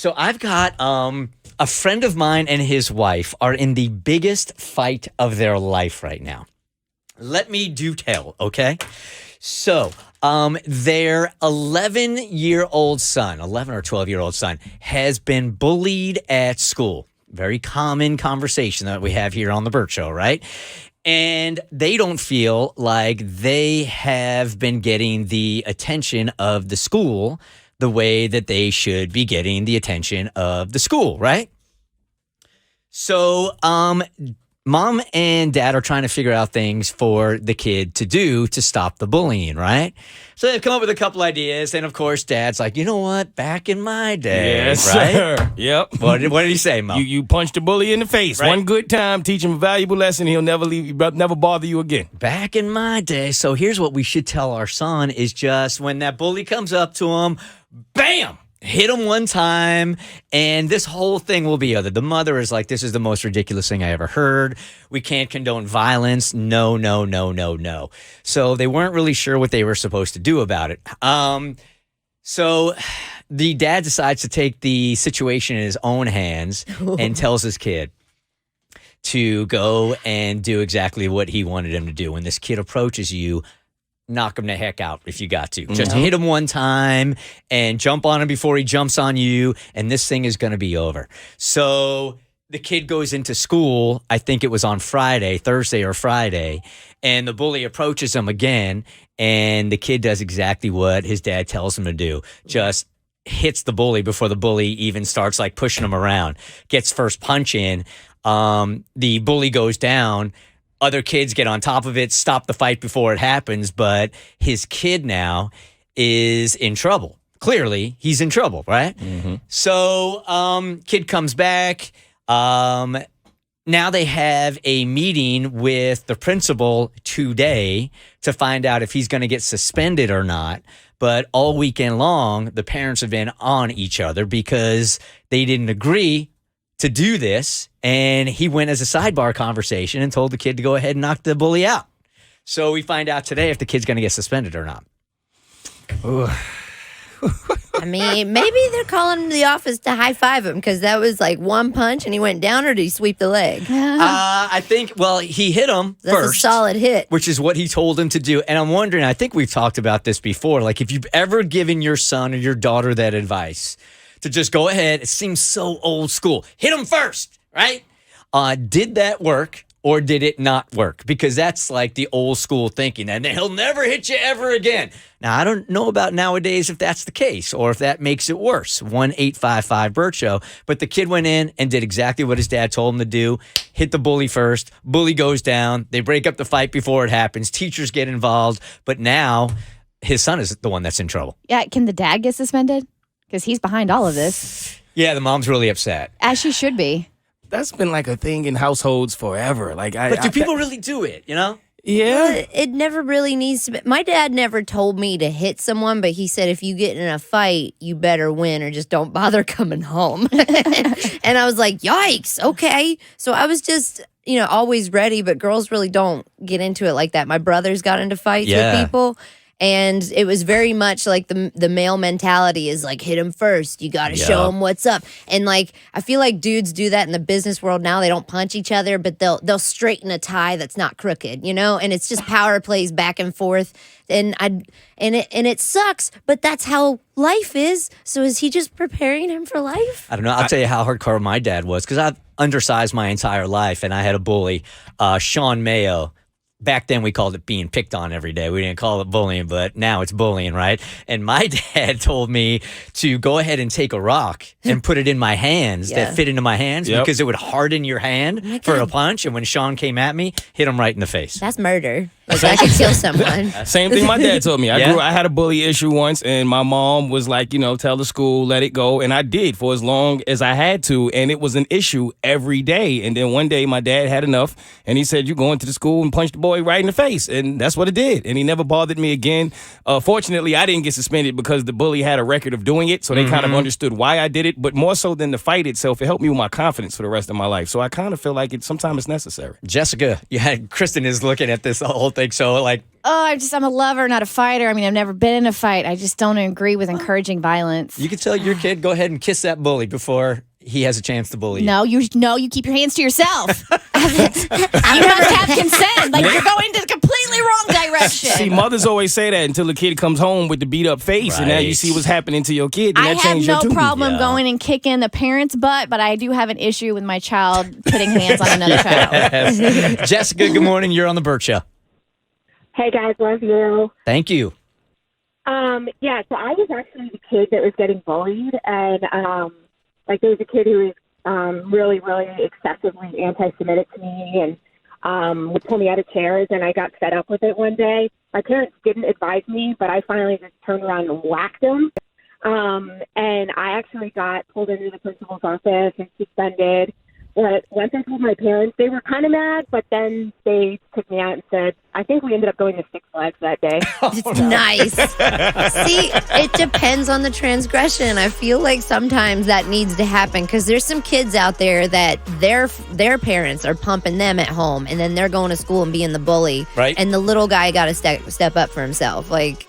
So I've got a friend of mine and his wife are in the biggest fight of their life right now. Let me do tell, okay? So their 11-year-old son, 11 or 12-year-old son, has been bullied at school. Very common conversation that we have here on the Bert Show, right? And they don't feel like they have been getting the attention of the school the way that they should be getting the attention of the school, right? So, Mom and Dad are trying to figure out things for the kid to do to stop the bullying, right? So they've come up with a couple ideas, and of course, Dad's like, you know what? Back in my day, Yes, right? sir. Yep. What did he say, Mom? You punch the bully in the face. Right. One good time, teach him a valuable lesson. He'll never never bother you again. Back in my day. So here's what we should tell our son is just when that bully comes up to him, bam! Hit him one time, and this whole thing will be other. The mother is like, this is the most ridiculous thing I ever heard. We can't condone violence. No, no, no, no, no. So they weren't really sure what they were supposed to do about it. So the dad decides to take the situation in his own hands and tells his kid to go and do exactly what he wanted him to do. When this kid approaches you, knock him the heck out if you got to. Just hit him one time and jump on him before he jumps on you, and this thing is going to be over. So the kid goes into school, I think it was on Thursday or Friday, and the bully approaches him again, and the kid does exactly what his dad tells him to do. Just hits the bully before the bully even starts like pushing him around. Gets first punch in. The bully goes down. Other kids get on top of it, stop the fight before it happens, but his kid now is in trouble. Clearly, he's in trouble, right? Mm-hmm. So, kid comes back. Now they have a meeting with the principal today to find out if he's going to get suspended or not. But all weekend long, the parents have been on each other because they didn't agree to do this, and he went as a sidebar conversation and told the kid to go ahead and knock the bully out. So we find out today if the kid's going to get suspended or not. I mean, maybe they're calling him to the office to high-five him because that was like one punch and he went down, or did he sweep the leg? I think, well, he hit him That's first. a solid hit. Which is what he told him to do. And I'm wondering, I think we've talked about this before, like if you've ever given your son or your daughter that advice to just go ahead, it seems so old school. Hit him first, right? Did that work or did it not work? Because that's like the old school thinking, and he'll never hit you ever again. Now, I don't know about nowadays if that's the case or if that makes it worse. 1-855-BERT Show. But the kid went in and did exactly what his dad told him to do. Hit the bully first. Bully goes down. They break up the fight before it happens. Teachers get involved. But now his son is the one that's in trouble. Yeah, can the dad get suspended? Because he's behind all of this. Yeah, the mom's really upset. As she should be. That's been like a thing in households forever. But do people really do it, you know? Yeah. Well, it never really needs to be. My dad never told me to hit someone, but he said if you get in a fight, you better win or just don't bother coming home. And I was like, yikes, okay. So I was just, always ready, but girls really don't get into it like that. My brothers got into fights with people. And it was very much like the male mentality is like, hit him first. You got to show him what's up. And like, I feel like dudes do that in the business world now. They don't punch each other, but they'll straighten a tie that's not crooked, And it's just power plays back and forth. And it sucks, but that's how life is. So is he just preparing him for life? I don't know. I'll tell you how hardcore my dad was, because I've undersized my entire life, and I had a bully, Sean Mayo. Back then, we called it being picked on every day. We didn't call it bullying, but now it's bullying, right? And my dad told me to go ahead and take a rock and put it in my hands that fit into my hands because it would harden your hand for a punch. And when Sean came at me, hit him right in the face. That's murder. Like, I could kill someone. Same thing my dad told me. I had a bully issue once, and my mom was like, tell the school, let it go. And I did for as long as I had to. And it was an issue every day. And then one day my dad had enough, and he said, you go into the school and punch the boy right in the face. And that's what it did. And he never bothered me again. Fortunately, I didn't get suspended because the bully had a record of doing it. So they kind of understood why I did it. But more so than the fight itself, it helped me with my confidence for the rest of my life. So I kind of feel like sometimes it's necessary. Jessica, Kristen is looking at this whole think so. Like, I'm a lover, not a fighter. I mean, I've never been in a fight. I just don't agree with encouraging violence. you could tell your kid, go ahead and kiss that bully before he has a chance to bully you. No, you keep your hands to yourself. You must have consent. Like you're going to the completely wrong direction. See, mothers always say that until the kid comes home with the beat up face, and now you Right. see what's happening to your kid. And I that have changed no your tune. problem going and kicking the parent's butt, but I do have an issue with my child putting hands on another child. Jessica, good morning. You're on the Bert Show. Hey guys, love you. Thank you. Yeah, so I was actually the kid that was getting bullied, and there was a kid who was really, really excessively anti-Semitic to me, and would pull me out of chairs, and I got fed up with it one day. My parents didn't advise me, but I finally just turned around and whacked him, and I actually got pulled into the principal's office and suspended. But once I told my parents, they were kind of mad, but then they took me out and said, I think we ended up going to Six Flags that day. It's nice. See, it depends on the transgression. I feel like sometimes that needs to happen because there's some kids out there that their parents are pumping them at home, and then they're going to school and being the bully. Right. And the little guy got to step up for himself. Like,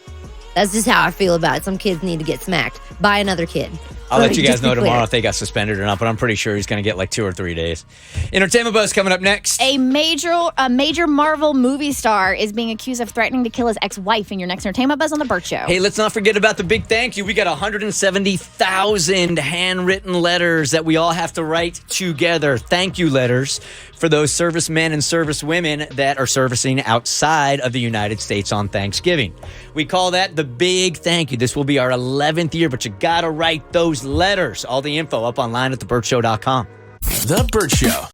that's just how I feel about it. Some kids need to get smacked by another kid. I'll let you guys Just be know tomorrow clear. if they got suspended or not, but I'm pretty sure he's going to get like 2 or 3 days. Entertainment Buzz coming up next. A major Marvel movie star is being accused of threatening to kill his ex-wife in your next Entertainment Buzz on The Bert Show. Hey, let's not forget about the big thank you. We got 170,000 handwritten letters that we all have to write together. Thank you letters for those servicemen and servicewomen that are servicing outside of the United States on Thanksgiving. We call that the big thank you. This will be our 11th year, but you got to write those letters. All the info up online at thebertshow.com. The Bert Show.